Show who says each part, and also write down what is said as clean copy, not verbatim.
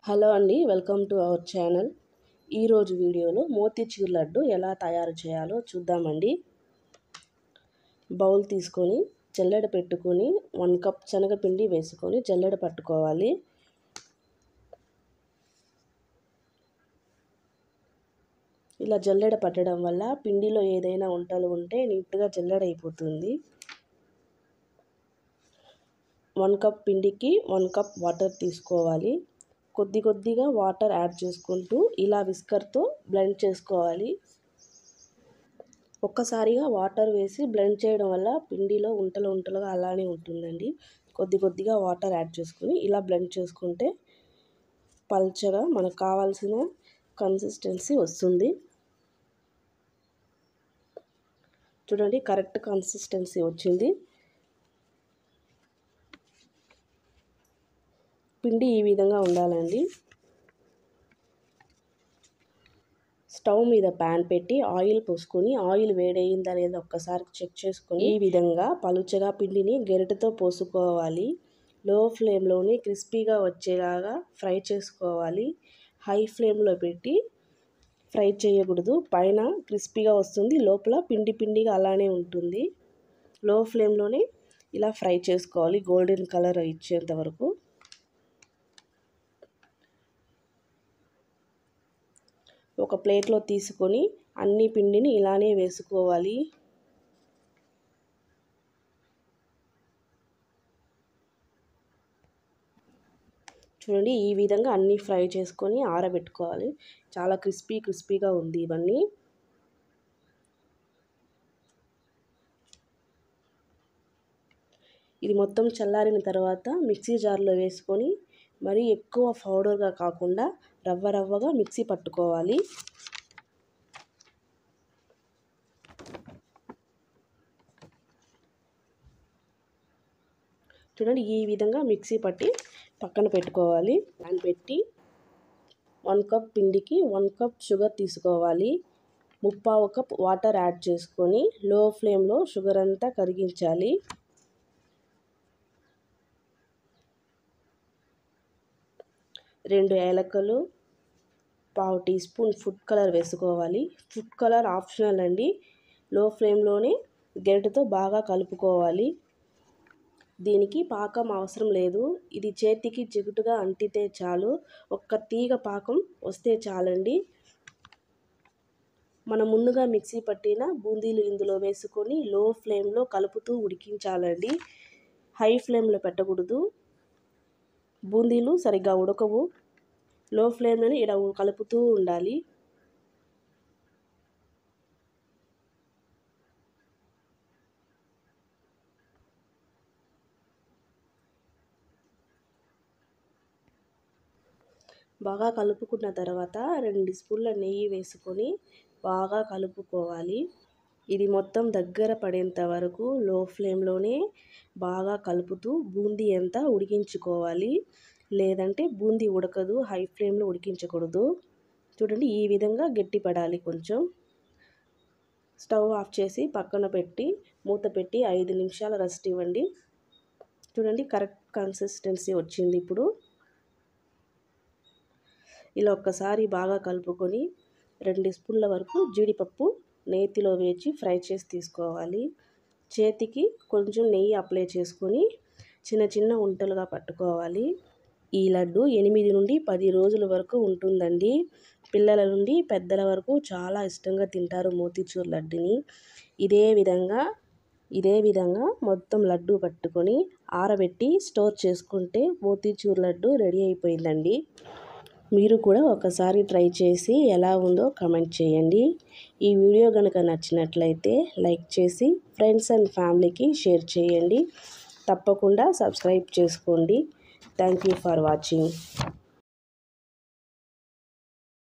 Speaker 1: Hello అండి, welcome to our channel. ఈరోజు వీడియోలో మోతీచూర్ లడ్డు ఎలా తయారు చేయాలో చూద్దామండి. బౌల్ తీసుకొని జల్లెడ పెట్టుకొని 1 కప్ శనగపిండి వేసుకొని జల్లెడ పట్టుకోవాలి. ఇలా జల్లెడ పట్టడం వల్ల పిండిలో ఏదైనా ఉంటలు ఉంటే నీట్గా జల్లెడ అయిపోతుంది. 1 కప్ పిండికి 1 కప్ వాటర్ తీసుకోవాలి. కొద్దిగా వాటర్ యాడ్ చేసుకుంటూ ఇలా విస్కర్తో బ్లెండ్ చేసుకోవాలి. ఒక్కసారిగా వాటర్ వేసి బ్లెండ్ చేయడం వల్ల పిండిలో ఉంటలుగా అలానే ఉంటుందండి. కొద్దిగా వాటర్ యాడ్ చేసుకొని ఇలా బ్లెండ్ చేసుకుంటే పల్చగా మనకు కావాల్సిన కన్సిస్టెన్సీ వస్తుంది. చూడండి, కరెక్ట్ కన్సిస్టెన్సీ వచ్చింది. పిండి ఈ విధంగా ఉండాలండి. స్టవ్ మీద ప్యాన్ పెట్టి ఆయిల్ పోసుకొని ఆయిల్ వేడయిందా లేదా ఒక్కసారి చెక్ చేసుకొని ఈ విధంగా పలుచగా పిండిని గరిటెతో పోసుకోవాలి. లో ఫ్లేమ్లోని క్రిస్పీగా వచ్చేలాగా ఫ్రై చేసుకోవాలి. హై ఫ్లేమ్లో పెట్టి ఫ్రై చేయకూడదు. పైన క్రిస్పీగా వస్తుంది, లోపల పిండిగా అలానే ఉంటుంది. లో ఫ్లేమ్లోనే ఇలా ఫ్రై చేసుకోవాలి గోల్డెన్ కలర్ ఇచ్చేంత వరకు. ఒక ప్లేట్లో తీసుకొని అన్ని పిండిని ఇలానే వేసుకోవాలి. చూడండి, ఈ విధంగా అన్ని ఫ్రై చేసుకొని ఆరబెట్టుకోవాలి. చాలా క్రిస్పీగా ఉంది ఇవన్నీ. ఇది మొత్తం చల్లారిన తర్వాత మిక్సీ జార్లో వేసుకొని మరీ ఎక్కువ పౌడర్గా కాకుండా రవ్వగా మిక్సీ పట్టుకోవాలి. చూడండి, ఈ విధంగా మిక్సీ పట్టి పక్కన పెట్టుకోవాలి. ప్యాన్ పెట్టి 1 కప్ పిండికి 1 కప్ షుగర్ తీసుకోవాలి. 3/4 కప్ వాటర్ యాడ్ చేసుకొని లో ఫ్లేమ్లో షుగర్ అంతా కరిగించాలి. రెండు ఏలకులు, 1/2 టీ స్పూన్ ఫుడ్ కలర్ వేసుకోవాలి. ఫుడ్ కలర్ ఆప్షనల్ అండి. లో ఫ్లేమ్లోనే గరిటెతో బాగా కలుపుకోవాలి. దీనికి పాకం అవసరం లేదు. ఇది చేతికి జిగుటుగా అంటితే చాలు. ఒక్క తీగ పాకం వస్తే చాలండి. మనం ముందుగా మిక్సీ పట్టిన బూందీలు ఇందులో వేసుకొని లో ఫ్లేమ్లో కలుపుతూ ఉడికించాలండి. హై ఫ్లేమ్లో పెట్టకూడదు, బూందీలు సరిగ్గా ఉడకవు. లో ఫ్లేమ్లోనే ఇలా కలుపుతూ ఉండాలి. బాగా కలుపుకున్న తర్వాత 2 స్పూన్ల నెయ్యి వేసుకొని బాగా కలుపుకోవాలి. ఇది మొత్తం దగ్గర పడేంత వరకు లో ఫ్లేమ్లోనే బాగా కలుపుతూ బూందీ అంతా ఉడికించుకోవాలి. లేదంటే బూందీ ఉడకదు, హై ఫ్లేమ్లో ఉడికించకూడదు. చూడండి, ఈ విధంగా గట్టిపడాలి. కొంచెం స్టవ్ ఆఫ్ చేసి పక్కన పెట్టి మూత పెట్టి 5 నిమిషాలు రెస్ట్ ఇవ్వండి. చూడండి, కరెక్ట్ కన్సిస్టెన్సీ వచ్చింది. ఇప్పుడు ఇలా ఒక్కసారి బాగా కలుపుకొని 2 స్పూన్ల వరకు జీడిపప్పు నేతిలో వేచి ఫ్రై చేసి తీసుకోవాలి. చేతికి కొంచెం నెయ్యి అప్లై చేసుకొని చిన్న ఉంటలుగా పట్టుకోవాలి. ఈ లడ్డు 8 నుండి 10 రోజుల వరకు ఉంటుందండి. పిల్లల నుండి పెద్దల వరకు చాలా ఇష్టంగా తింటారు మోతీచూర్ లడ్డుని. ఇదే విధంగా మొత్తం లడ్డు పట్టుకొని ఆరబెట్టి స్టోర్ చేసుకుంటే మోతీచూర్ లడ్డు రెడీ అయిపోయిందండి. మీరు కూడా ఒకసారి ట్రై చేసి ఎలా ఉందో కామెంట్ చేయండి. ఈ వీడియో కనుక నచ్చినట్లయితే లైక్ చేసి ఫ్రెండ్స్ అండ్ ఫ్యామిలీకి షేర్ చేయండి. తప్పకుండా సబ్స్క్రైబ్ చేసుకోండి. Thank you for watching.